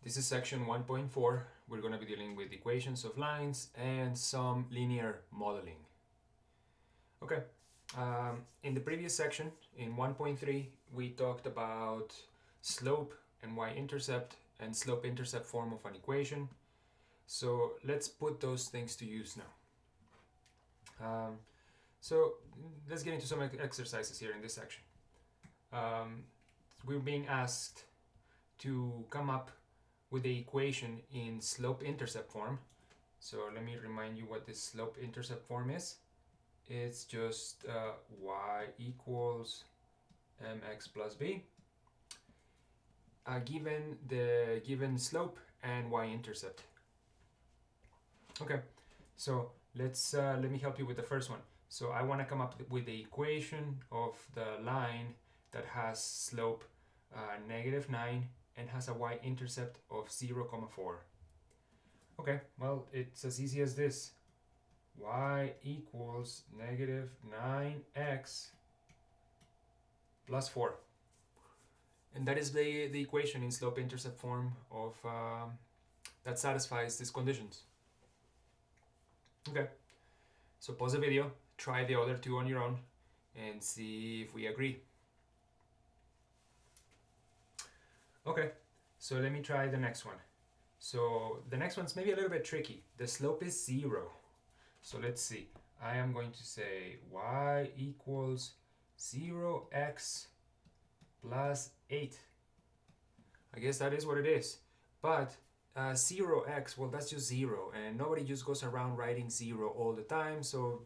This is section 1.4. We're going to be dealing with equations of lines and some linear modeling. Okay, in the previous section, in 1.3, we talked about slope and y-intercept and slope-intercept form of an equation. So let's put those things to use now. So let's get into some exercises here in this section. We're being asked to come up with the equation in slope-intercept form. So let me remind you what this slope-intercept form is. It's just y equals mx plus b, given the given slope and y-intercept. Okay, so let me help you with the first one. So I want to come up with the equation of the line that has slope -9 and has a y-intercept of 0,4. Okay, well, it's as easy as this. Y equals -9x plus 4. And that is the equation in slope-intercept form of that satisfies these conditions. Okay, so pause the video, try the other two on your own, and see if we agree. Okay, so let me try the next one. So the next one's maybe a little bit tricky. The slope is 0. So let's see. I am going to say y equals 0x plus 8. I guess that is what it is. But 0x, well, that's just 0. And nobody just goes around writing 0 all the time. So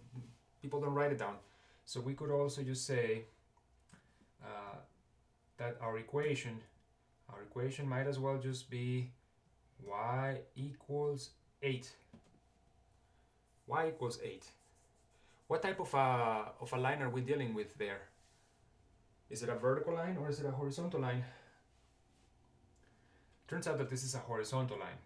people don't write it down. So we could also just say that our equation might as well just be y equals 8. Y equals 8. What type of a line are we dealing with there? Is it a vertical line or is it a horizontal line? Turns out that this is a horizontal line.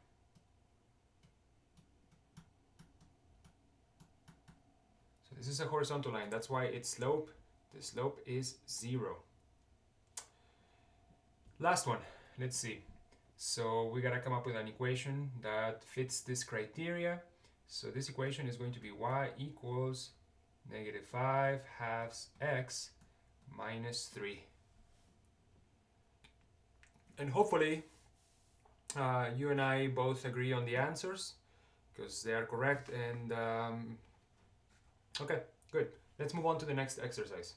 So this is a horizontal line. That's why its slope, the slope is 0. Last one. Let's see. So we gotta come up with an equation that fits this criteria. So this equation is going to be y equals -5 halves x minus 3. And hopefully you and I both agree on the answers because they are correct. And okay, good. Let's move on to the next exercise.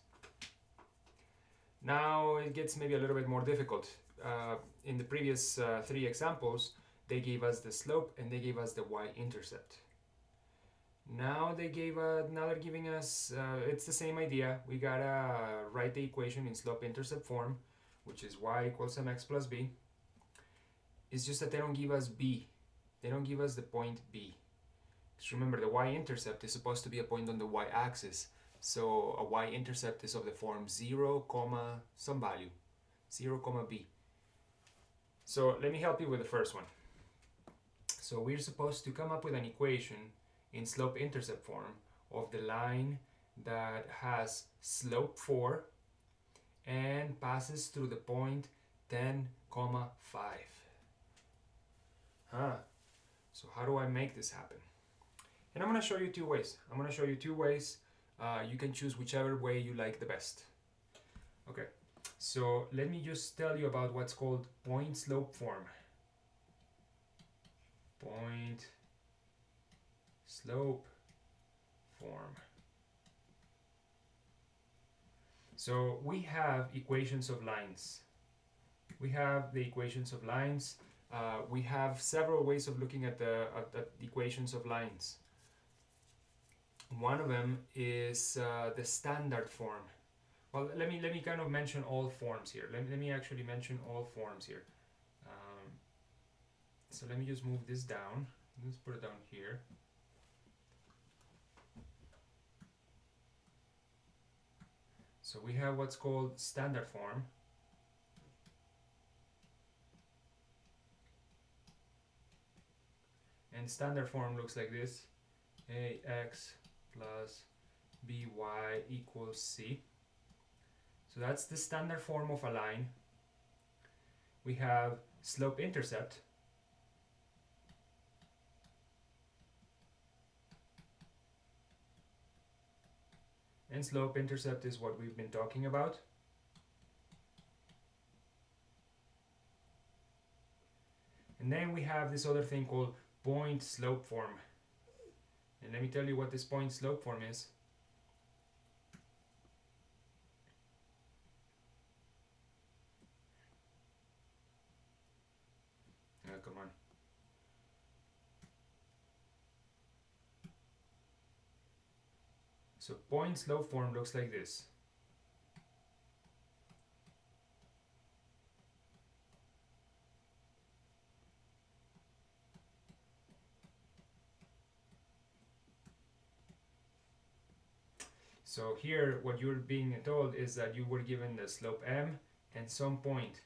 Now it gets maybe a little bit more difficult. In the previous 3 examples, they gave us the slope and they gave us the y-intercept. Now they're giving us, it's the same idea. We gotta write the equation in slope-intercept form, which is y equals mx plus b. It's just that they don't give us b. They don't give us the point b. Because remember, the y-intercept is supposed to be a point on the y-axis. So a y-intercept is of the form 0, some value, 0, b. So let me help you with the first one. So we're supposed to come up with an equation in slope-intercept form of the line that has slope 4 and passes through the point 10, 5. So how do I make this happen? And I'm going to show you 2 ways. You can choose whichever way you like the best. Okay, so let me just tell you about what's called point-slope form. Point-slope form. So we have equations of lines. We have the equations of lines. We have several ways of looking at the equations of lines. One of them is the standard form. Well, let me kind of mention all forms here. Let me actually mention all forms here. So let me just move this down. Let's put it down here. So we have what's called standard form. And standard form looks like this. Ax plus by equals c. So that's the standard form of a line. We have slope-intercept. And slope intercept is what we've been talking about. And then we have this other thing called point slope form. And let me tell you what this point slope form is. Come on. So point slope form looks like this. So here what you're being told is that you were given the slope m and some point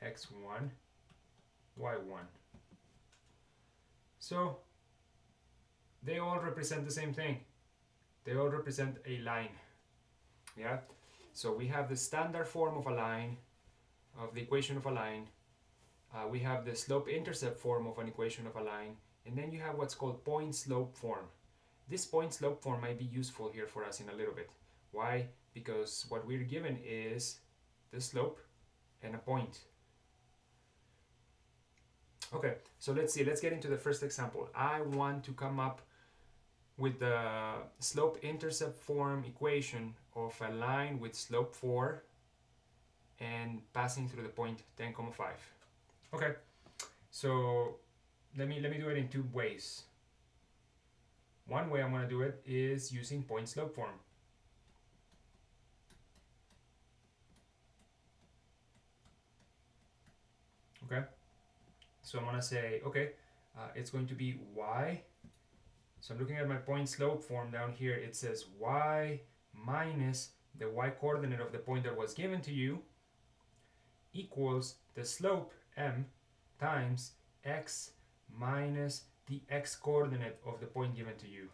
x1, y1. So they all represent the same thing. They all represent a line. Yeah? So we have the standard form of a line, of the equation of a line. We have the slope intercept form of an equation of a line. And then you have what's called point slope form. This point slope form might be useful here for us in a little bit. Why? Because what we're given is the slope and a point. Okay, so let's see. Let's get into the first example. I want to come up with the slope intercept form equation of a line with slope 4 and passing through the point 10,5. Okay, so let me do it in two ways. One way I'm going to do it is using point slope form. Okay, so I'm going to say, okay, it's going to be y. So I'm looking at my point slope form down here. It says y minus the y coordinate of the point that was given to you equals the slope m times x minus the x coordinate of the point given to you.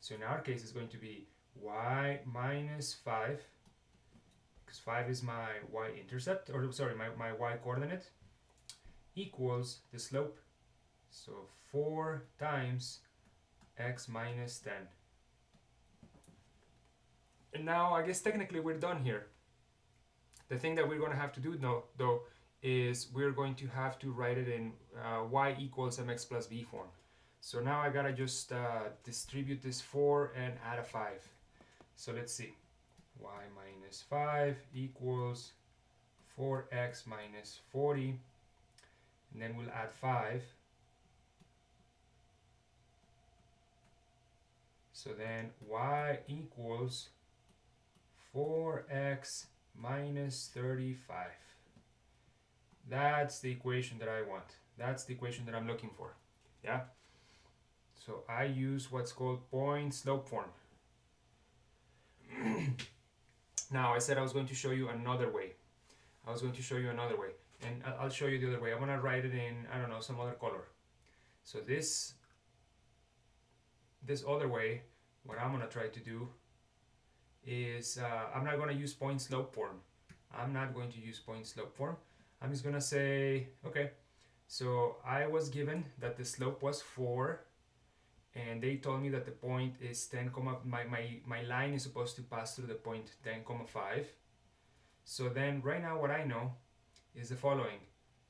So in our case, it's going to be y minus 5, because 5 is my y-intercept, or sorry, my y coordinate, equals the slope. So 4 times x minus 10. And now I guess technically we're done here. The thing that we're going to have to do though is we're going to have to write it in y equals mx plus b form. So now I gotta just distribute this 4 and add a 5. So let's see. Y minus 5 equals 4x minus 40. And then we'll add 5. So then y equals 4x minus 35. That's the equation that I want. That's the equation that I'm looking for. Yeah? So I use what's called point slope form. Now I said I was going to show you another way. And I'll show you the other way. I'm going to write it in, I don't know, some other color. So this other way, what I'm going to try to do is, I'm not going to use point slope form. I'm just going to say, okay, so I was given that the slope was 4, and they told me that the point is 10, my line is supposed to pass through the point 10,5. So then right now what I know is the following.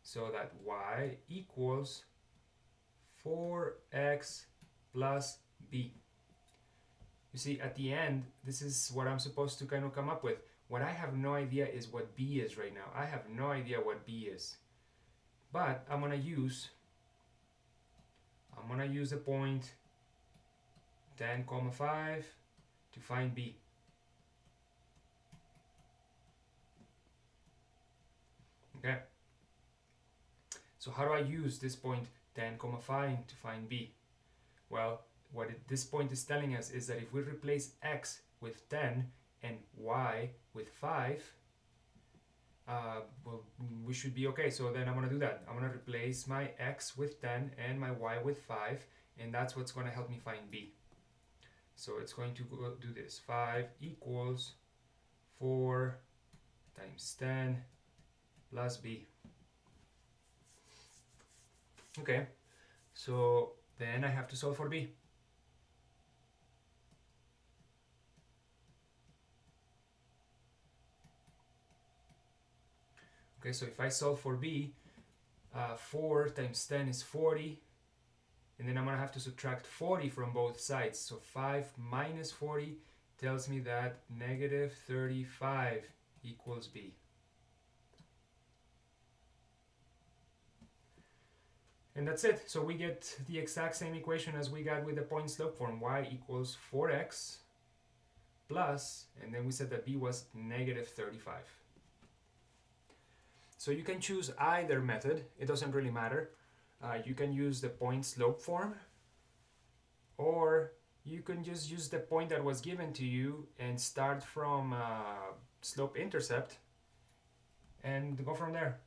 So that y equals 4x plus b. You see, at the end, this is what I'm supposed to kind of come up with. What I have no idea is what b is right now. I have no idea what b is. But I'm gonna use the point 10,5 to find b. Okay. So how do I use this point 10,5 to find b? Well, what this point is telling us is that if we replace x with 10 and y with 5, well, we should be okay. So then I'm going to do that. I'm going to replace my x with 10 and my y with 5, and that's what's going to help me find b. So it's going to do this. 5 equals 4 times 10 plus b. Okay, so then I have to solve for b. Okay, so if I solve for b, 4 times 10 is 40, and then I'm gonna have to subtract 40 from both sides. So 5 minus 40 tells me that negative 35 equals b. And that's it. So we get the exact same equation as we got with the point slope form. Y equals 4x plus, and then we said that b was negative 35. So you can choose either method. It doesn't really matter. You can use the point slope form, or you can just use the point that was given to you and start from slope intercept and go from there.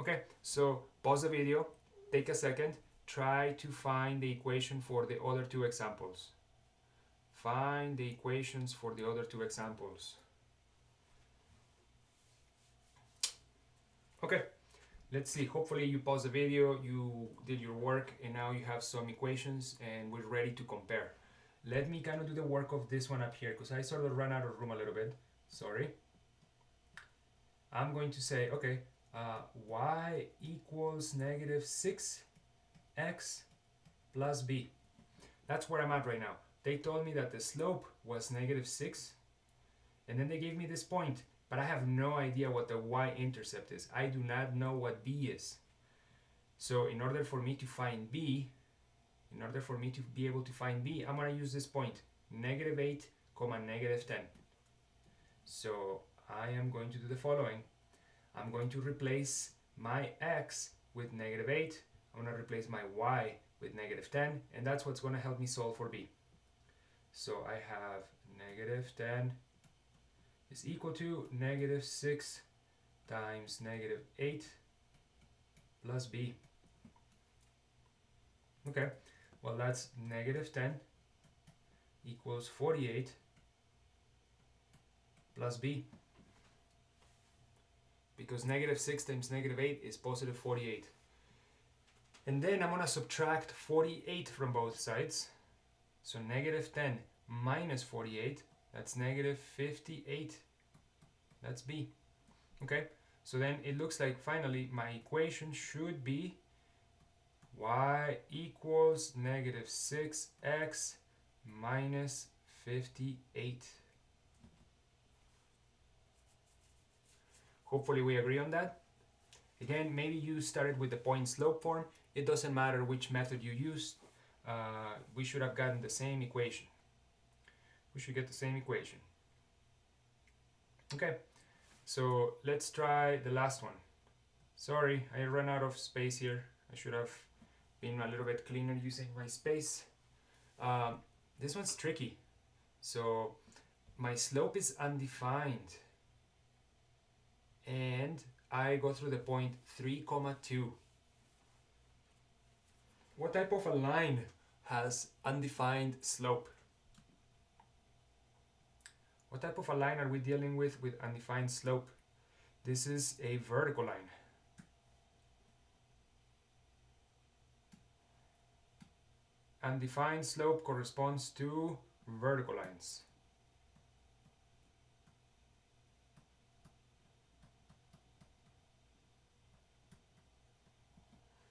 Okay, so pause the video, take a second, try to find the equation for the other two examples. Find the equations for the other two examples. Okay, let's see. Hopefully you paused the video, you did your work, and now you have some equations and we're ready to compare. Let me kind of do the work of this one up here because I sort of ran out of room a little bit. Sorry. I'm going to say, okay, y equals negative 6x plus b. That's where I'm at right now. They told me that the slope was negative 6, and then they gave me this point, but I have no idea what the y-intercept is. I do not know what b is. So in order for me to find b, in order for me to be able to find b, I'm going to use this point, negative 8, negative 10. So I am going to do the following. I'm going to replace my x with negative 8. I'm going to replace my y with negative 10, and that's what's going to help me solve for b. So I have negative 10 is equal to negative 6 times negative 8 plus b. Okay, well that's negative 10 equals 48 plus b. Because negative 6 times negative 8 is positive 48. And then I'm going to subtract 48 from both sides. So negative 10 minus 48, that's negative 58. That's b. Okay, so then it looks like finally my equation should be y equals negative 6x minus 58. Hopefully we agree on that. Again, maybe you started with the point slope form. It doesn't matter which method you used. We should have gotten the same equation. We should get the same equation. Okay, so let's try the last one. Sorry, I ran out of space here. I should have been a little bit cleaner using my space. This one's tricky. So my slope is undefined, and I go through the point 3, 2. What type of a line has undefined slope? What type of a line are we dealing with undefined slope? This is a vertical line. Undefined slope corresponds to vertical lines.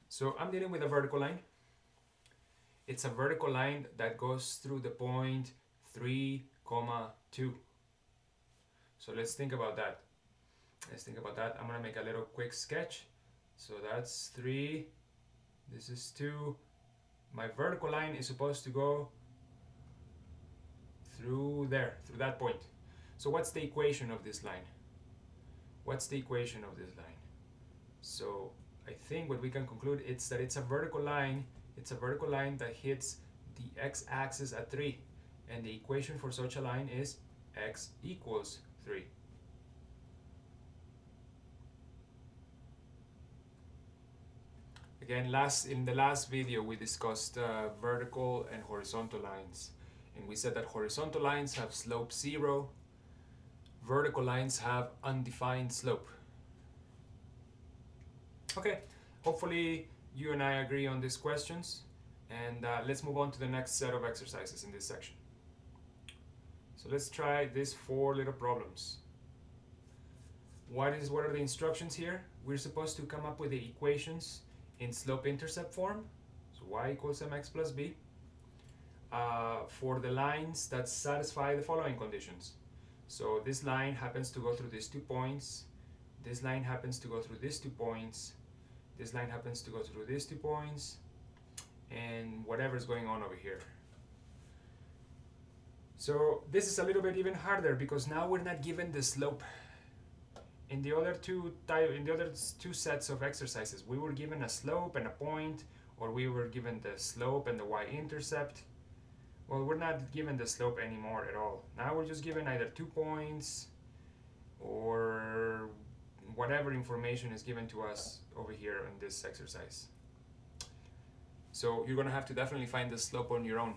So I'm dealing with a vertical line. It's a vertical line that goes through the point 3, 2. So let's think about that. I'm going to make a little quick sketch. So that's 3. This is 2. My vertical line is supposed to go through there, through that point. So what's the equation of this line? So I think what we can conclude is that it's a vertical line. It's a vertical line that hits the x-axis at 3. And the equation for such a line is x equals 3. Again, in the last video we discussed vertical and horizontal lines. And we said that horizontal lines have slope 0. Vertical lines have undefined slope. Okay, hopefully you and I agree on these questions. And let's move on to the next set of exercises in this section. So So let's try these 4 little problems. What are the instructions here? We're supposed to come up with the equations in slope-intercept form. So y equals mx plus b for the lines that satisfy the following conditions. So this line happens to go through these 2 points. This line happens to go through these 2 points. This line happens to go through these 2 points. And whatever's going on over here. So this is a little bit even harder because now we're not given the slope. In the other two sets of exercises, we were given a slope and a point, or we were given the slope and the y-intercept. Well, we're not given the slope anymore at all. Now we're just given either 2 points or whatever information is given to us over here in this exercise. So you're gonna have to definitely find the slope on your own.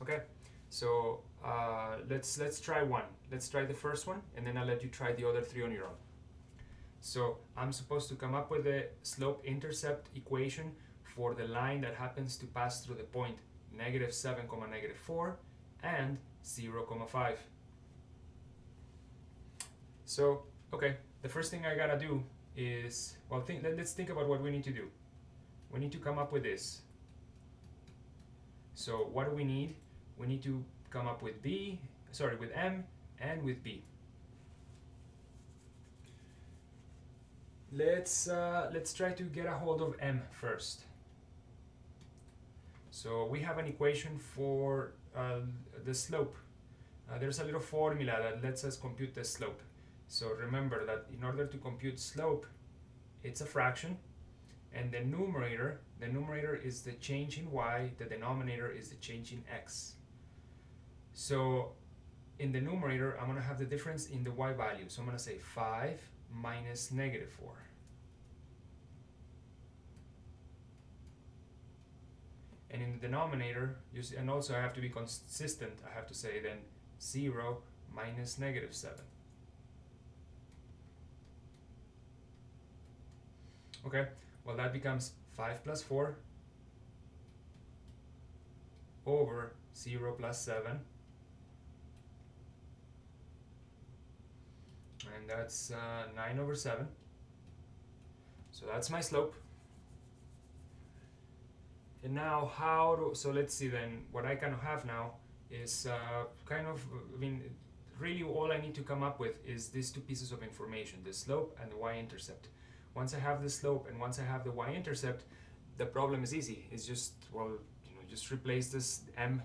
Okay, so let's try one. Let's try the first one, and then I'll let you try the other 3 on your own. So I'm supposed to come up with the slope-intercept equation for the line that happens to pass through the point -7, -4 and 0, 5. So, okay, the first thing I gotta do is, well, let's think about what we need to do. We need to come up with this. So what do we need? We need to come up with with m and with b. Let's try to get a hold of m first. So we have an equation for the slope. There's a little formula that lets us compute the slope. So remember that in order to compute slope, it's a fraction, and the numerator is the change in y, the denominator is the change in x. So in the numerator, I'm going to have the difference in the y value. So I'm going to say 5 minus -4. And in the denominator, and also I have to be consistent, I have to say then 0 minus -7. Okay, well that becomes 5 plus 4 over 0 plus 7. And that's 9 over 7. So that's my slope. And now so let's see then, what I kind of have now is really all I need to come up with is these 2 pieces of information, the slope and the y-intercept. Once I have the slope and once I have the y-intercept, the problem is easy. It's just, just replace this m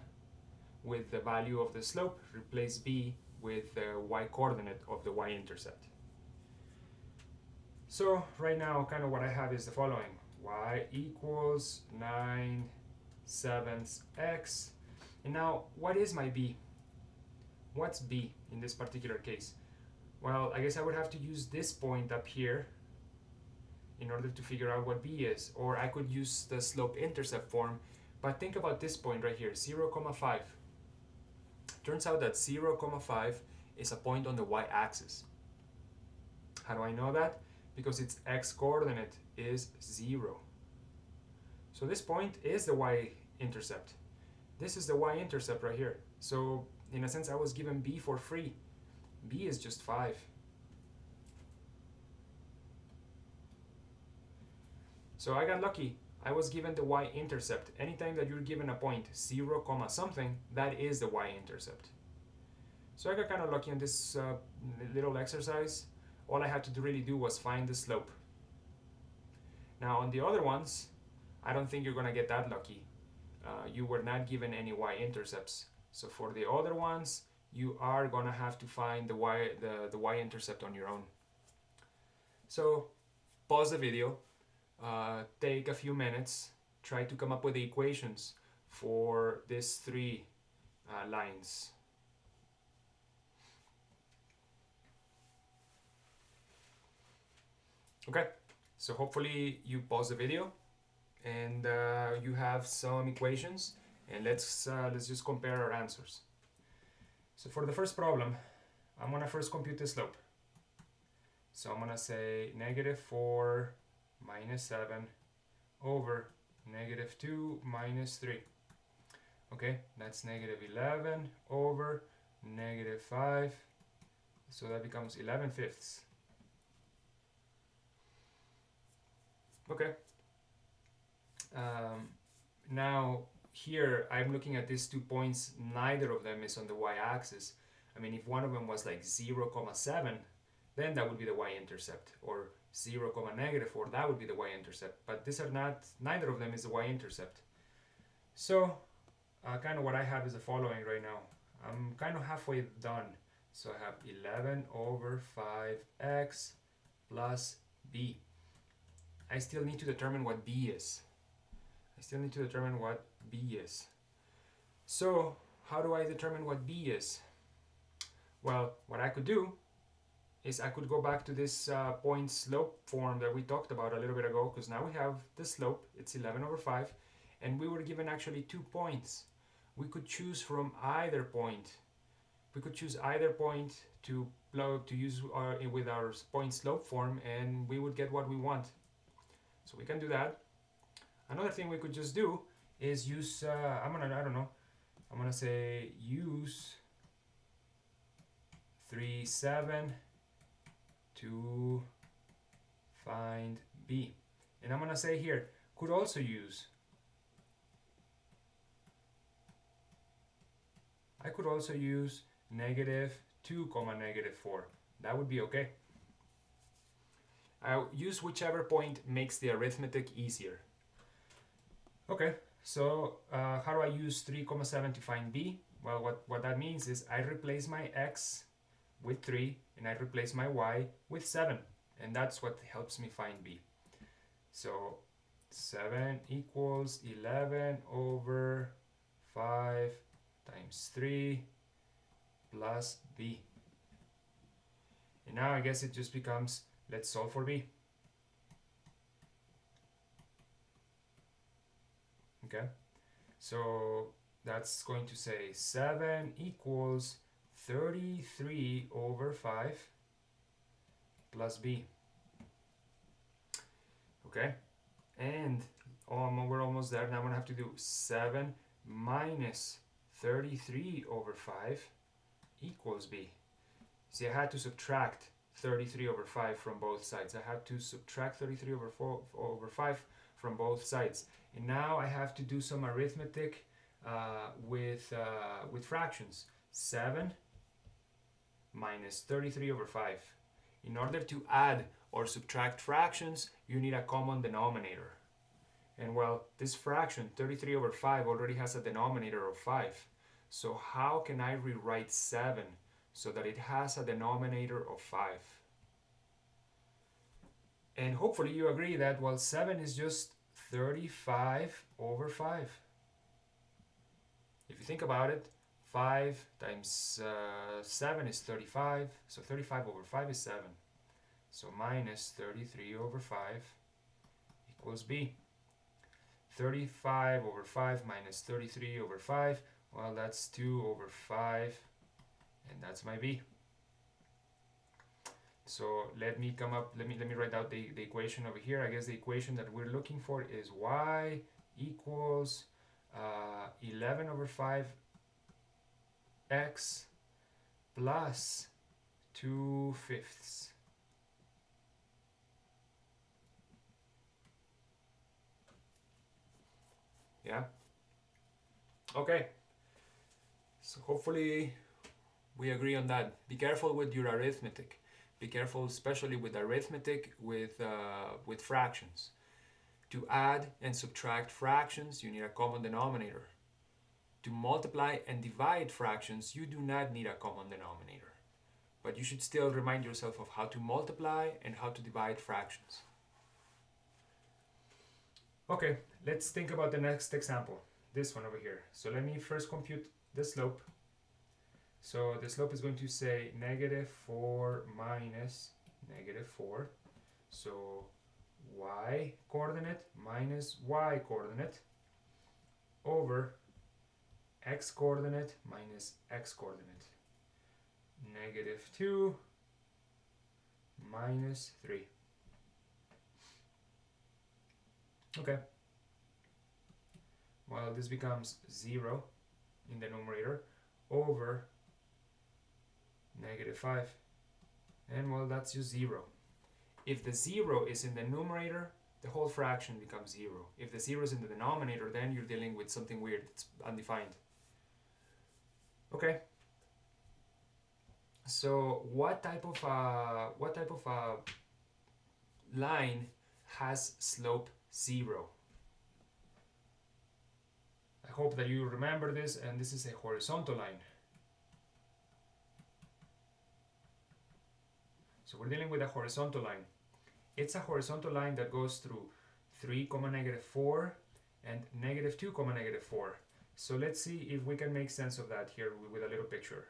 with the value of the slope, replace b with the y-coordinate of the y-intercept. So right now, kind of what I have is the following. Y equals 9/7 x. And now, what is my b? What's b in this particular case? Well, I guess I would have to use this point up here in order to figure out what b is. Or I could use the slope-intercept form. But think about this point right here, 0, 5. Turns out that 0, 5 is a point on the y-axis. How do I know that? Because its x-coordinate is 0. So this point is the y-intercept. This is the y-intercept right here. So in a sense, I was given b for free. b is just 5. So I got lucky. I was given the y-intercept. Anytime that you're given a point 0, something, that is the y-intercept. So I got kind of lucky on this little exercise. All I had to really do was find the slope. Now on the other ones, I don't think you're going to get that lucky. You were not given any y-intercepts. So for the other ones, you are going to have to find the y-intercept on your own. So pause the video, take a few minutes, try to come up with the equations for these 3 lines. Okay, so hopefully you pause the video and you have some equations, and let's just compare our answers. So for the first problem, I'm gonna first compute the slope. So I'm gonna say -4 minus 7 over -2 minus 3. Okay, that's -11 over negative 5, so that becomes 11/5. Okay. Now here I'm looking at these 2 points, neither of them is on the y-axis. I mean, if one of them was like 0,7, then that would be the y-intercept, or 0,-4, that would be the y-intercept, but these are not, neither of them is the y-intercept. So kind of what I have is the following right now. I'm kind of halfway done. So I have 11/5x plus b. I still need to determine what b is. So how do I determine what b is? Well, what I could do is I could go back to this point slope form that we talked about a little bit ago, because now we have the slope, it's 11/5, and we were given actually 2 points. We could choose from either point. We could choose either point to use with our point slope form, and we would get what we want. So we can do that. Another thing we could just do is use, I'm gonna say use 3,7 to find b. And I'm gonna say here, could also use, I could also use -2, -4. That would be okay. I'll use whichever point makes the arithmetic easier. Okay, so how do I use 3,7 to find b? Well, what that means is I replace my x with 3 and I replace my y with 7, and that's what helps me find b. So 7 equals 11/5 times 3 plus b. And now I guess it just becomes, let's solve for b. Okay, so that's going to say 7 equals 33/5 plus b. Okay, and we're almost there. Now I'm gonna have to do 7 minus 33/5 equals b. See, I had to subtract 33/5 from both sides. I had to subtract 33/5 from both sides. And now I have to do some arithmetic with fractions. 7 minus 33/5. In order to add or subtract fractions, you need a common denominator. And well, this fraction, 33/5, already has a denominator of 5. So how can I rewrite 7 so that it has a denominator of 5? And hopefully you agree that, well, 7 is just 35/5. If you think about it, 5 times 7 is 35, so 35/5 is 7. So minus 33/5 equals b. 35/5 minus 33/5, well, that's 2/5, and that's my b. So let me write out the equation over here. I guess the equation that we're looking for is y equals 11/5x plus 2/5. Yeah. Okay. So hopefully we agree on that. Be careful with your arithmetic. Be careful, especially with arithmetic with fractions. To add and subtract fractions, you need a common denominator. To multiply and divide fractions, you do not need a common denominator. But you should still remind yourself of how to multiply and how to divide fractions. Okay, let's think about the next example, this one over here. So let me first compute the slope. So the slope is going to say -4 minus -4. So y coordinate minus y coordinate over x coordinate minus x coordinate. -2 minus 3. Okay. Well, this becomes 0 in the numerator over negative 5. And well, that's just 0. If the 0 is in the numerator, the whole fraction becomes 0. If the 0 is in the denominator, then you're dealing with something weird. It's undefined. Okay. So what type of line has slope 0? I hope that you remember this, and this is a horizontal line. So we're dealing with a horizontal line. It's a horizontal line that goes through 3, -4 and -2, -4. So let's see if we can make sense of that here with a little picture.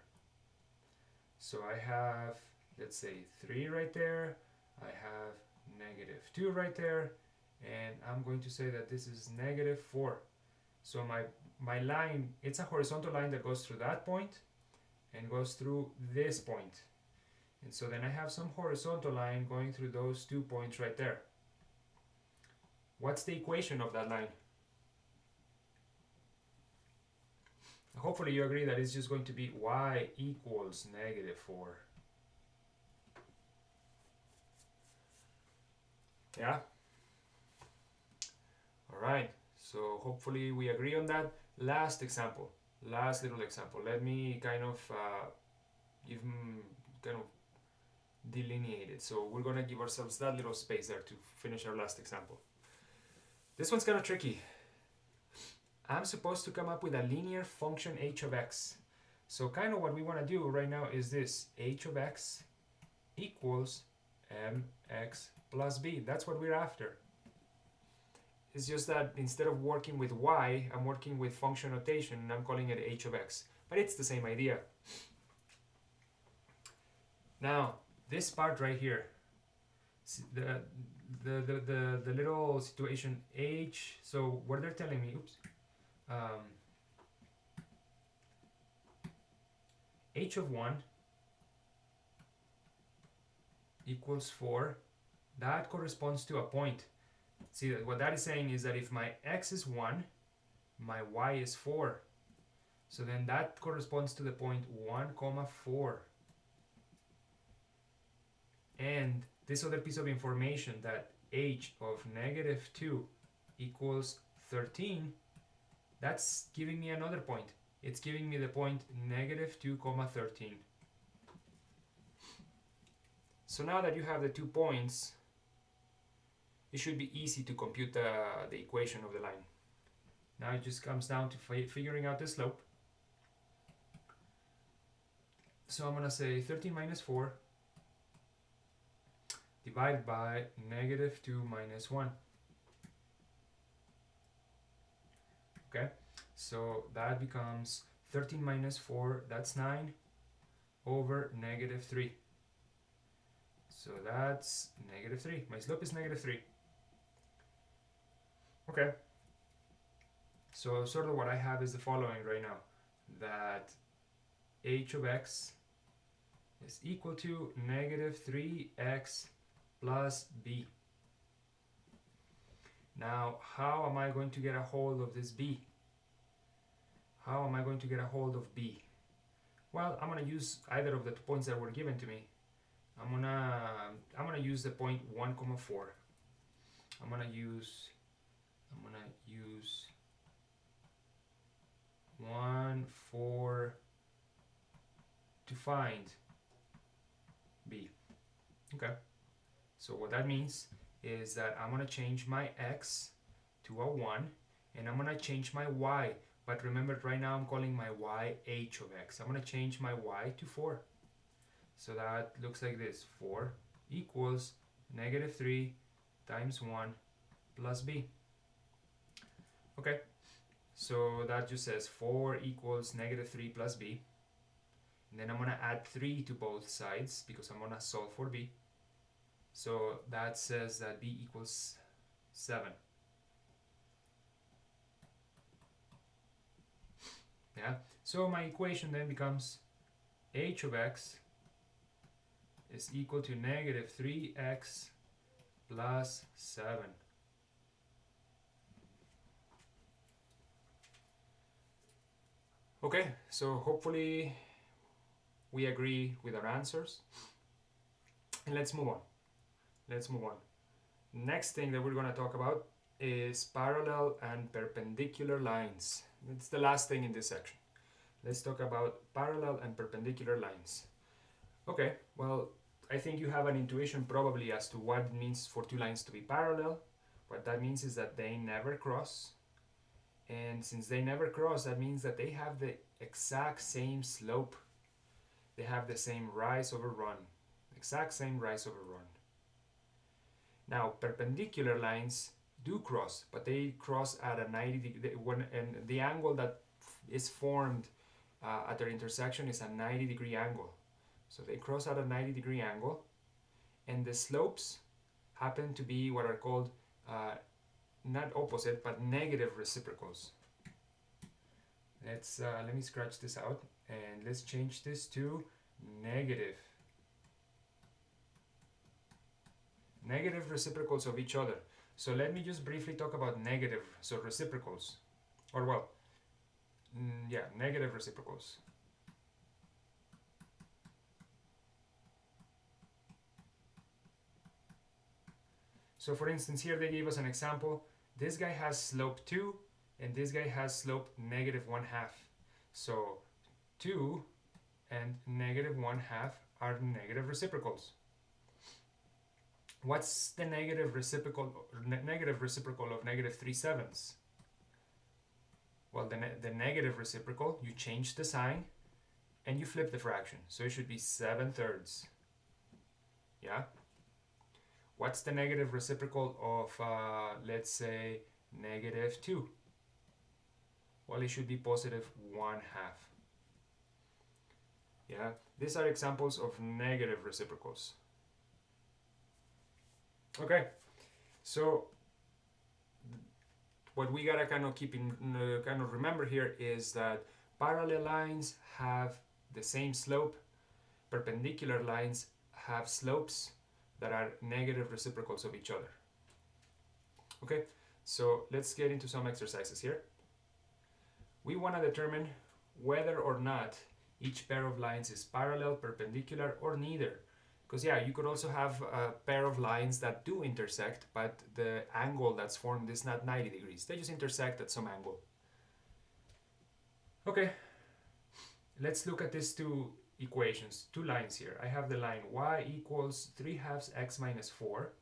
So I have, let's say, 3 right there. I have -2 right there. And I'm going to say that this is -4. So my line, it's a horizontal line that goes through that point and goes through this point. And so then I have some horizontal line going through those 2 points right there. What's the equation of that line? Hopefully you agree that it's just going to be y equals -4. Yeah? Alright, so hopefully we agree on that. Last example, last little example. Let me kind of delineate it. So we're gonna give ourselves that little space there to finish our last example. This one's kind of tricky. I'm supposed to come up with a linear function h of x. So kind of what we want to do right now is this: h of x equals mx plus b. That's what we're after. It's just that instead of working with y, I'm working with function notation and I'm calling it h of x. But it's the same idea. Now, this part right here, the little situation h, so what they're telling me, h of 1 equals 4. That corresponds to a point. See, what that is saying is that if my x is 1, my y is 4. So then that corresponds to the point 1, 4. And this other piece of information, that h of -2 equals 13, that's giving me another point. It's giving me the point -2, 13. So now that you have the 2 points, it should be easy to compute the equation of the line. Now it just comes down to figuring out the slope. So I'm going to say 13 minus 4 divided by -2 minus 1. Okay, so that becomes 13 minus 4, that's 9, over -3. So that's -3. My slope is -3. Okay, so sort of what I have is the following right now, that h of x is equal to -3x plus b. Now, how am I going to get a hold of this b? How am I going to get a hold of b? Well, I'm going to use either of the 2 points that were given to me. I'm gonna use the point 1, 4. I'm gonna use 1, 4 to find b. Okay. So what that means is that I'm gonna change my x to a 1, and I'm gonna change my y. But remember, right now I'm calling my y h of x. I'm gonna change my y to 4. So that looks like this: 4 equals -3 times 1 plus b. Okay, so that just says 4 equals -3 plus b. And then I'm going to add 3 to both sides because I'm going to solve for b. So that says that b equals 7. Yeah, so my equation then becomes h of x is equal to -3x plus 7. Okay, so hopefully we agree with our answers. And let's move on. Let's move on. Next thing that we're going to talk about is parallel and perpendicular lines. It's the last thing in this section. Let's talk about parallel and perpendicular lines. Okay, well, I think you have an intuition probably as to what it means for two lines to be parallel. What that means is that they never cross. And since they never cross, that means that they have the exact same slope. They have the same rise over run. Exact same rise over run. Now, perpendicular lines do cross, but they cross at a 90 degree, and the angle that is formed at their intersection is a 90-degree angle. So they cross at a 90-degree angle, and the slopes happen to be what are called not opposite, but negative reciprocals. Let me scratch this out, and let's change this to negative. Negative reciprocals of each other. So let me just briefly talk about negative, so reciprocals, or well, negative reciprocals. So for instance, here they gave us an example. This guy has slope 2, and this guy has slope -1/2. So 2 and -1/2 are negative reciprocals. What's the negative reciprocal of -3/7? Well, the negative reciprocal, you change the sign and you flip the fraction. So it should be 7/3. Yeah? What's the negative reciprocal of, let's say, -2? Well, it should be +1/2. Yeah? These are examples of negative reciprocals. Okay, so what we gotta kind of keep in, remember here is that parallel lines have the same slope, perpendicular lines have slopes that are negative reciprocals of each other. Okay, so let's get into some exercises here. We want to determine whether or not each pair of lines is parallel, perpendicular, or neither. Because yeah, you could also have a pair of lines that do intersect, but the angle that's formed is not 90 degrees. They just intersect at some angle. Okay, let's look at these two equations, two lines here. I have the line y equals 3/2 x minus 4,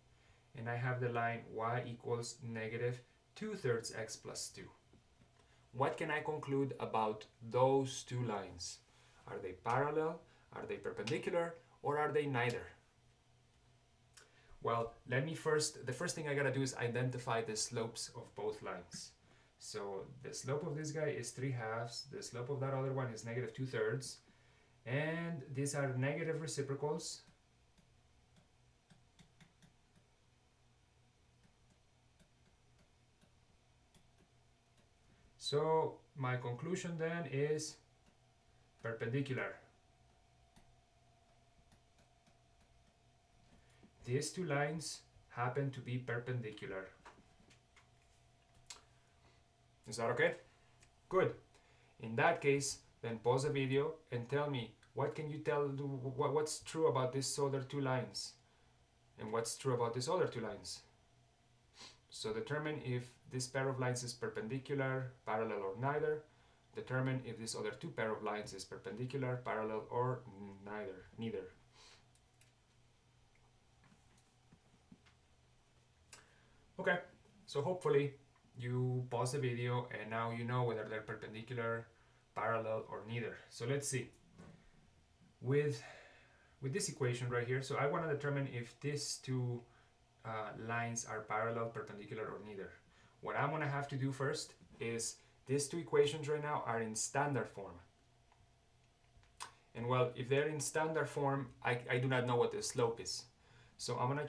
and I have the line y equals -2/3 x plus 2. What can I conclude about those two lines? Are they parallel? Are they perpendicular? Or are they neither? Well, the first thing I gotta do is identify the slopes of both lines. So the slope of this guy is 3/2, the slope of that other one is -2/3, and these are negative reciprocals. So my conclusion then is perpendicular. These two lines happen to be perpendicular. Is that okay? Good. In that case, then pause the video and tell me what's true about these other two lines and what's true about these other two lines. So determine if this pair of lines is perpendicular, parallel, or neither. Determine if this other two pair of lines is perpendicular, parallel, or neither. Okay, so hopefully you pause the video and now you know whether they're perpendicular, parallel, or neither. So let's see. With this equation right here, so I want to determine if these two lines are parallel, perpendicular, or neither. What I'm going to have to do first is these two equations right now are in standard form. And well, if they're in standard form, I do not know what the slope is. So I'm gonna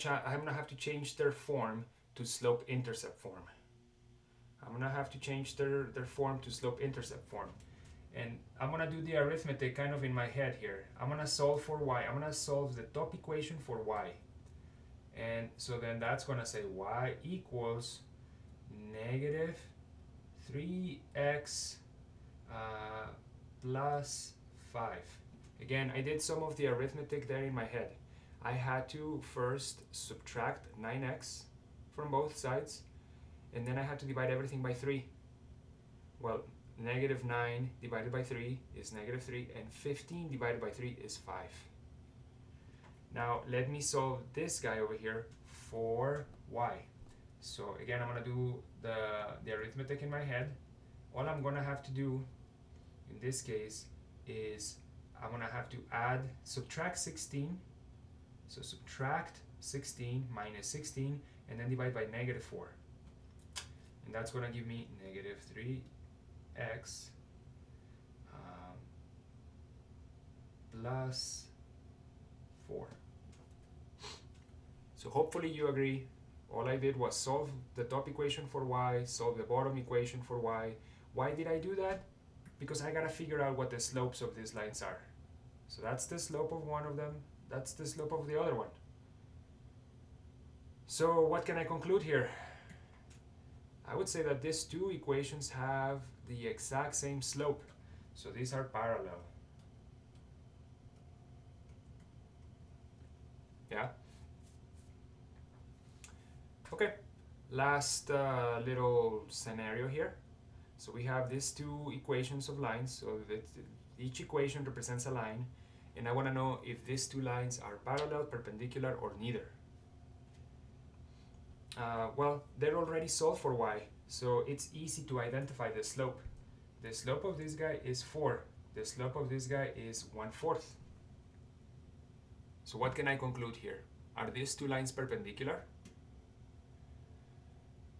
have to change their form to slope-intercept form. I'm gonna have to change their form to slope-intercept form. And I'm gonna do the arithmetic kind of in my head here. I'm gonna solve for y. I'm gonna solve the top equation for y. And so then that's gonna say y equals -3x plus 5. Again, I did some of the arithmetic there in my head. I had to first subtract 9x from both sides, and then I had to divide everything by 3. Well, negative 9 divided by 3 is negative 3, and 15 divided by 3 is 5. Now let me solve this guy over here for y. So again, I'm going to do the arithmetic in my head. All I'm going to have to do in this case is I'm going to have to subtract 16. So subtract 16 minus 16 and then divide by negative 4. And that's going to give me negative 3x plus 4. So hopefully you agree. All I did was solve the top equation for y, solve the bottom equation for y. Why did I do that? Because I gotta figure out what the slopes of these lines are. So that's the slope of one of them, that's the slope of the other one. So what can I conclude here? I would say that these two equations have the exact same slope. So these are parallel. Yeah? Okay, last little scenario here. So we have these two equations of lines. So that each equation represents a line. And I want to know if these two lines are parallel, perpendicular, or neither. Well, they're already solved for y. So it's easy to identify the slope. The slope of this guy is 4. The slope of this guy is 1/4. So what can I conclude here? Are these two lines perpendicular?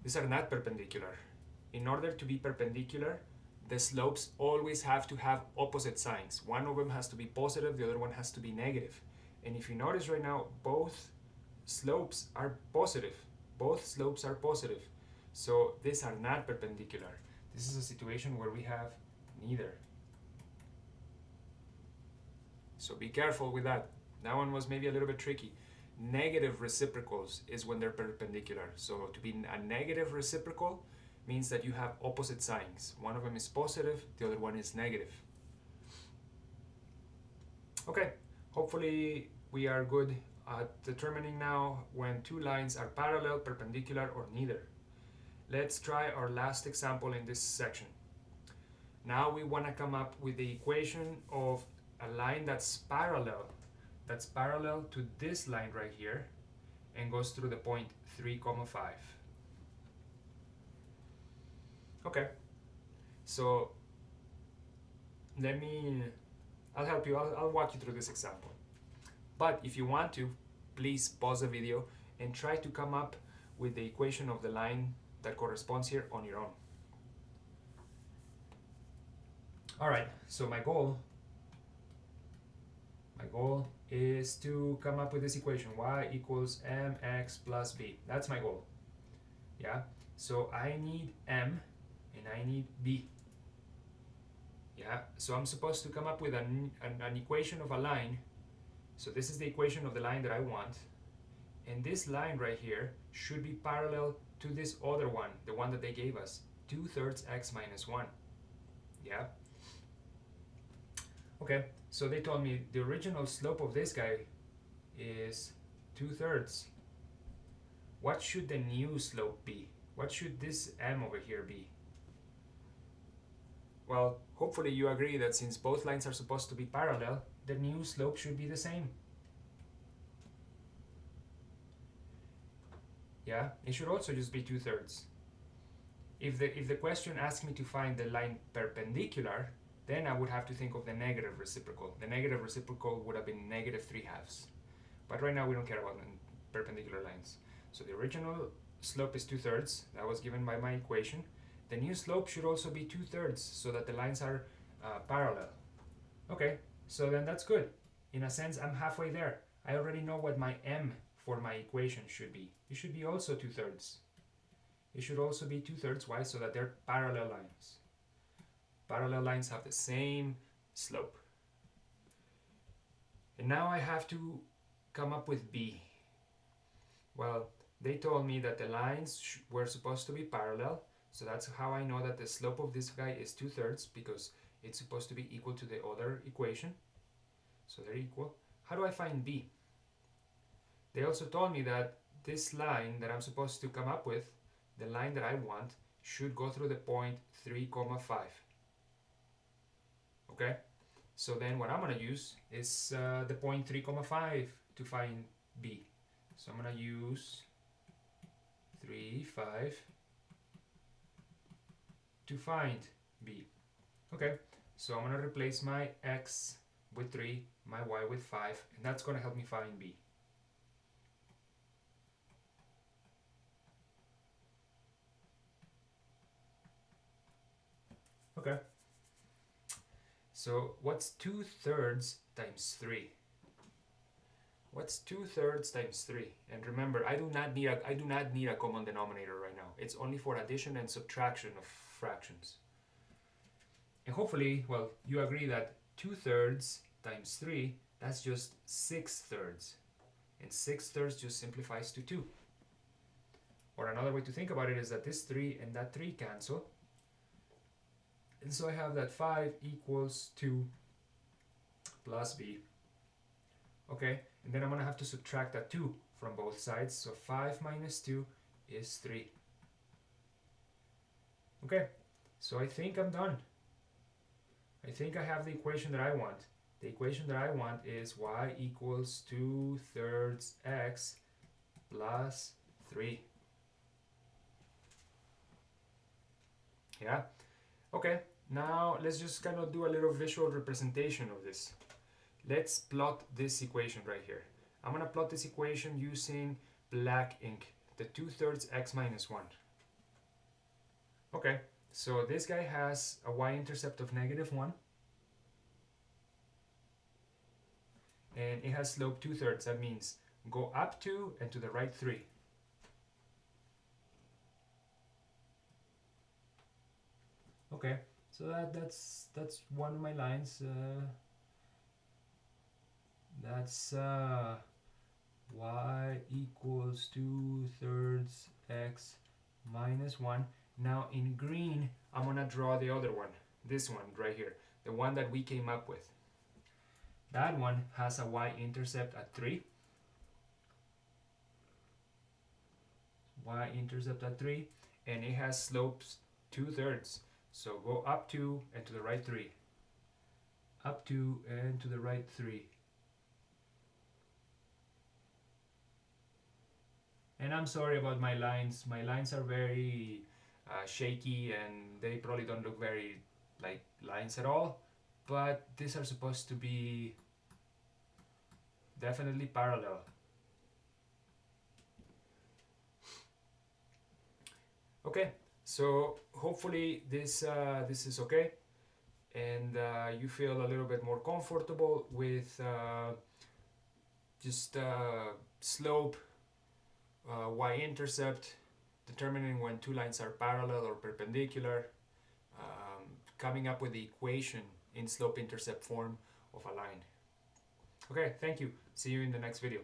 These are not perpendicular. In order to be perpendicular, the slopes always have to have opposite signs. One of them has to be positive, the other one has to be negative. And if you notice right now, both slopes are positive. Both slopes are positive. So these are not perpendicular. This is a situation where we have neither. So be careful with that. That one was maybe a little bit tricky. Negative reciprocals is when they're perpendicular. So to be a negative reciprocal means that you have opposite signs. One of them is positive, the other one is negative. Okay, hopefully we are good at determining now when two lines are parallel, perpendicular, or neither. Let's try our last example in this section. Now we want to come up with the equation of a line that's parallel to this line right here and goes through the point 3, 5. Okay, so I'll help you, I'll walk you through this example. But if you want to, please pause the video and try to come up with the equation of the line that corresponds here on your own. All right, so my goal is to come up with this equation, y equals mx plus b. That's my goal. Yeah, so I need m and I need b. Yeah, so I'm supposed to come up with an equation of a line. So this is the equation of the line that I want. And this line right here should be parallel to this other one, the one that they gave us, 2/3 x minus 1. Yeah? Okay, so they told me the original slope of this guy is 2/3. What should the new slope be? What should this m over here be? Well, hopefully you agree that since both lines are supposed to be parallel, the new slope should be the same. Yeah, it should also just be 2/3. If the question asks me to find the line perpendicular, then I would have to think of the negative reciprocal. The negative reciprocal would have been negative 3/2. But right now we don't care about perpendicular lines. So the original slope is 2/3. That was given by my equation. The new slope should also be 2/3 so that the lines are parallel. Okay, so then that's good. In a sense, I'm halfway there. I already know what my m for my equation should be. It should be also 2/3. It should also be 2/3. Why? So that they're parallel lines. Parallel lines have the same slope. And now I have to come up with b. Well, they told me that the lines were supposed to be parallel. So that's how I know that the slope of this guy is 2/3, because it's supposed to be equal to the other equation. so they're equal. How do I find b? They also told me that this line that I'm supposed to come up with, the line that I want, should go through the point 3, 5. Okay? So then what I'm going to use is the point 3, 5 to find b. So I'm going to use 3, 5 to find b. Okay, so I'm going to replace my x with 3, my y with 5, and that's going to help me find b. Okay, so what's 2/3 times 3? What's 2/3 times 3? And remember, I do not need a common denominator right now. It's only for addition and subtraction of fractions. And hopefully, well, you agree that 2/3 times 3, that's just 6/3. And 6/3 just simplifies to 2. Or another way to think about it is that this 3 and that 3 cancel. And so I have that 5 equals 2 plus b. Okay, and then I'm going to have to subtract that 2 from both sides. So 5 minus 2 is 3. Okay, so I think I'm done. I think I have the equation that I want. The equation that I want is y equals 2/3 x plus 3. Yeah? Okay, now let's just kind of do a little visual representation of this. Let's plot this equation right here. I'm going to plot this equation using black ink, the 2/3 x minus 1. Okay, so this guy has a y-intercept of -1. And it has slope 2/3. That means go up 2 and to the right 3. Okay, so that's one of my lines. That's y equals 2/3 x minus 1. Now in green, I'm going to draw the other one. This one right here. The one that we came up with. That one has a y-intercept at 3. Y-intercept at 3. And it has slopes 2/3. So go up 2 and to the right 3. Up 2 and to the right 3. And I'm sorry about my lines. My lines are very shaky and they probably don't look very like lines at all. But these are supposed to be definitely parallel. Okay, so hopefully this is okay, and you feel a little bit more comfortable with just slope, y-intercept, determining when two lines are parallel or perpendicular, coming up with the equation in slope-intercept form of a line. Okay, thank you. See you in the next video.